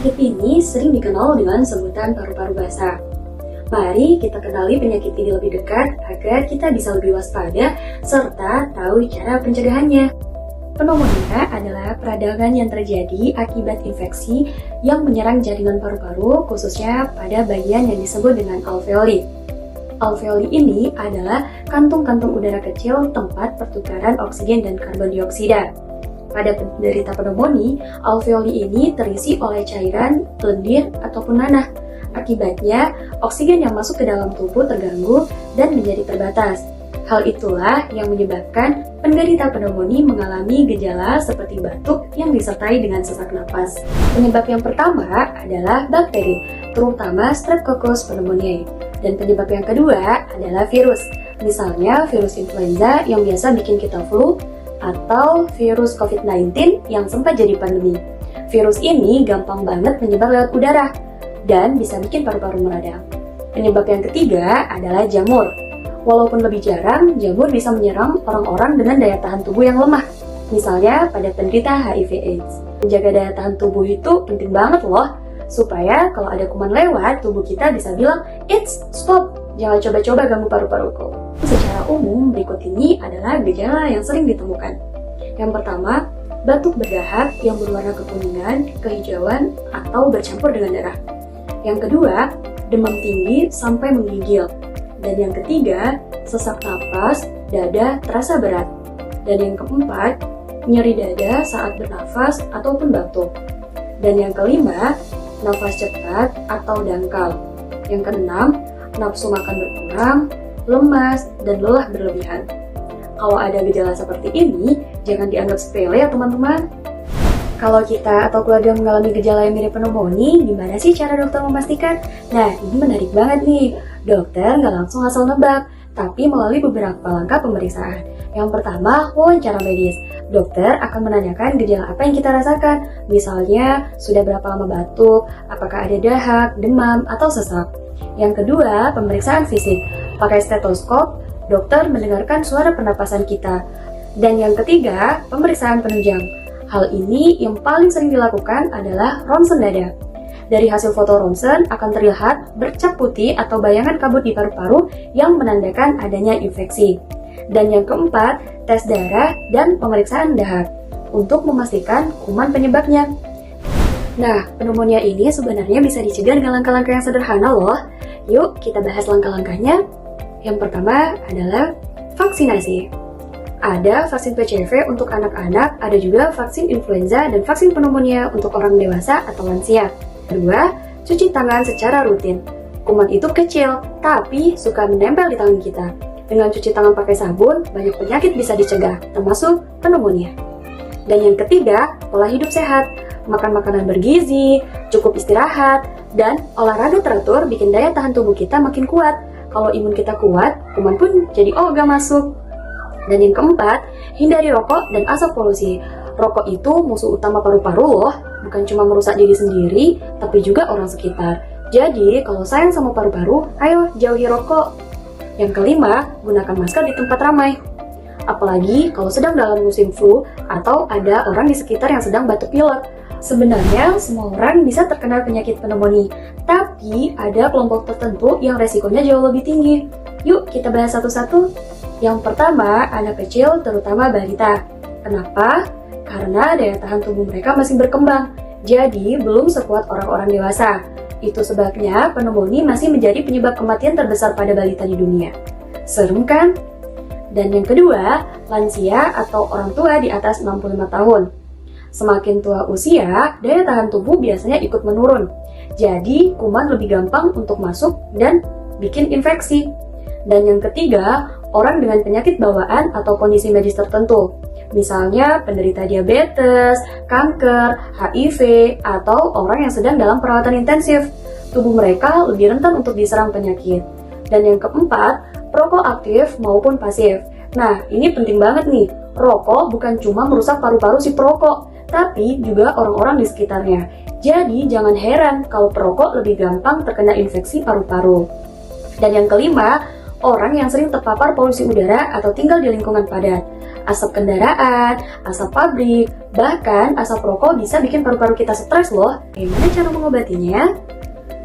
Penyakit ini sering dikenal dengan sebutan paru-paru basah. Mari kita kenali penyakit ini lebih dekat agar kita bisa lebih waspada serta tahu cara pencegahannya. Pneumonia adalah peradangan yang terjadi akibat infeksi yang menyerang jaringan paru-paru, khususnya pada bagian yang disebut dengan alveoli. Alveoli ini adalah kantung-kantung udara kecil tempat pertukaran oksigen dan karbon dioksida. Pada penderita pneumonia, alveoli ini terisi oleh cairan, lendir, ataupun nanah. Akibatnya, oksigen yang masuk ke dalam tubuh terganggu dan menjadi terbatas. Hal itulah yang menyebabkan penderita pneumonia mengalami gejala seperti batuk yang disertai dengan sesak napas. Penyebab yang pertama adalah bakteri, terutama Streptococcus pneumoniae. Dan penyebab yang kedua adalah virus, misalnya virus influenza yang biasa bikin kita flu, atau virus COVID-19 yang sempat jadi pandemi. Virus ini gampang banget menyebar lewat udara dan bisa bikin paru-paru meradang. Penyebab yang ketiga adalah jamur. Walaupun lebih jarang, jamur bisa menyerang orang-orang dengan daya tahan tubuh yang lemah. Misalnya pada penderita HIV/AIDS. Menjaga daya tahan tubuh itu penting banget loh, supaya kalau ada kuman lewat, tubuh kita bisa bilang, "It's stop, jangan coba-coba ganggu paru-paruku." Secara umum, berikut ini adalah gejala yang sering ditemukan. Yang pertama, batuk berdahak yang berwarna kekuningan, kehijauan, atau bercampur dengan darah. Yang kedua, demam tinggi sampai menggigil. Dan yang ketiga, sesak napas, dada terasa berat. Dan yang keempat, nyeri dada saat bernafas ataupun batuk. Dan yang kelima, nafas cepat atau dangkal. Yang keenam, nafsu makan berkurang, lemas, dan lelah berlebihan. Kalau ada gejala seperti ini, jangan dianggap sepele ya teman-teman. Kalau kita atau keluarga mengalami gejala yang mirip pneumonia, gimana sih cara dokter memastikan? Nah, ini menarik banget nih. Dokter nggak langsung asal nebak, tapi melalui beberapa langkah pemeriksaan. Yang pertama, wawancara medis. Dokter akan menanyakan gejala apa yang kita rasakan. Misalnya, sudah berapa lama batuk, apakah ada dahak, demam, atau sesak. Yang kedua, pemeriksaan fisik. Pakai stetoskop, dokter mendengarkan suara pernapasan kita. Dan yang ketiga, pemeriksaan penunjang. Hal ini yang paling sering dilakukan adalah ronsen dada. Dari hasil foto ronsen akan terlihat bercak putih atau bayangan kabut di paru-paru yang menandakan adanya infeksi. Dan yang keempat, tes darah dan pemeriksaan dahak untuk memastikan kuman penyebabnya. Nah, pneumonia ini sebenarnya bisa dicegah dengan langkah-langkah yang sederhana loh. Yuk, kita bahas langkah-langkahnya. Yang pertama adalah vaksinasi. Ada vaksin PCV untuk anak-anak, ada juga vaksin influenza dan vaksin pneumonia untuk orang dewasa atau lansia. Kedua, cuci tangan secara rutin. Kuman itu kecil, tapi suka menempel di tangan kita. Dengan cuci tangan pakai sabun, banyak penyakit bisa dicegah, termasuk pneumonia. Dan yang ketiga, pola hidup sehat. Makan makanan bergizi, cukup istirahat, dan olahraga teratur bikin daya tahan tubuh kita makin kuat. Kalau imun kita kuat, kuman pun jadi ogah masuk. Dan yang keempat, hindari rokok dan asap polusi. Rokok itu musuh utama paru-paru loh, bukan cuma merusak diri sendiri, tapi juga orang sekitar. Jadi, kalau sayang sama paru-paru, ayo jauhi rokok. Yang kelima, gunakan masker di tempat ramai. Apalagi kalau sedang dalam musim flu atau ada orang di sekitar yang sedang batuk pilek. Sebenarnya, semua orang bisa terkena penyakit pneumonia, tapi ada kelompok tertentu yang resikonya jauh lebih tinggi. Yuk, kita bahas satu-satu. Yang pertama, anak kecil, terutama balita. Kenapa? Karena daya tahan tubuh mereka masih berkembang, jadi belum sekuat orang-orang dewasa. Itu sebabnya pneumonia masih menjadi penyebab kematian terbesar pada balita di dunia. Serem kan? Dan yang kedua, lansia atau orang tua di atas 65 tahun. Semakin tua usia, daya tahan tubuh biasanya ikut menurun. Jadi, kuman lebih gampang untuk masuk dan bikin infeksi. Dan yang ketiga, orang dengan penyakit bawaan atau kondisi medis tertentu. Misalnya penderita diabetes, kanker, HIV, atau orang yang sedang dalam perawatan intensif. Tubuh mereka lebih rentan untuk diserang penyakit. Dan yang keempat, perokok aktif maupun pasif. Nah, ini penting banget nih. Rokok bukan cuma merusak paru-paru si perokok, tapi juga orang-orang di sekitarnya. Jadi, jangan heran kalau perokok lebih gampang terkena infeksi paru-paru. Dan yang kelima, orang yang sering terpapar polusi udara atau tinggal di lingkungan padat. Asap kendaraan, asap pabrik, bahkan asap rokok bisa bikin paru-paru kita stres loh. Gimana cara mengobatinya?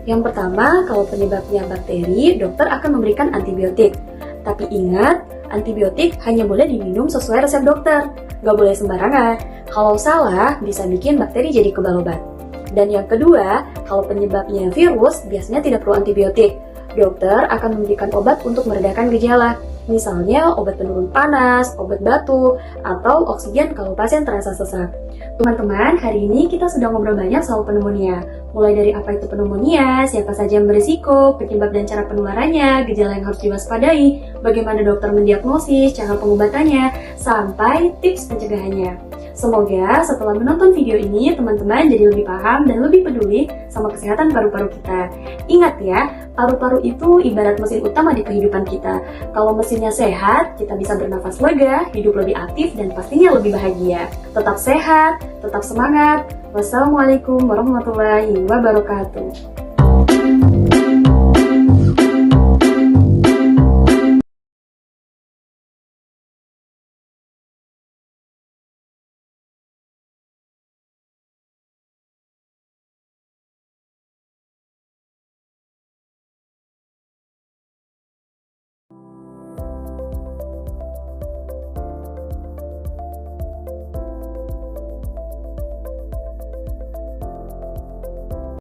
Yang pertama, kalau penyebabnya bakteri, dokter akan memberikan antibiotik. Tapi ingat, antibiotik hanya boleh diminum sesuai resep dokter. Nggak boleh sembarangan. Kalau salah, bisa bikin bakteri jadi kebal obat. Dan yang kedua, kalau penyebabnya virus, biasanya tidak perlu antibiotik. Dokter akan memberikan obat untuk meredakan gejala. Misalnya obat penurun panas, obat batuk, atau oksigen kalau pasien terasa sesak. Teman-teman, hari ini kita sudah ngobrol banyak soal pneumonia. Mulai dari apa itu pneumonia, siapa saja yang berisiko, penyebab dan cara penularannya, gejala yang harus diwaspadai, bagaimana dokter mendiagnosis, cara pengobatannya, sampai tips pencegahannya. Semoga setelah menonton video ini, teman-teman jadi lebih paham dan lebih peduli sama kesehatan paru-paru kita. Ingat ya, paru-paru itu ibarat mesin utama di kehidupan kita. Kalau mesinnya sehat, kita bisa bernafas lega, hidup lebih aktif, dan pastinya lebih bahagia. Tetap sehat, tetap semangat. Wassalamualaikum warahmatullahi wabarakatuh.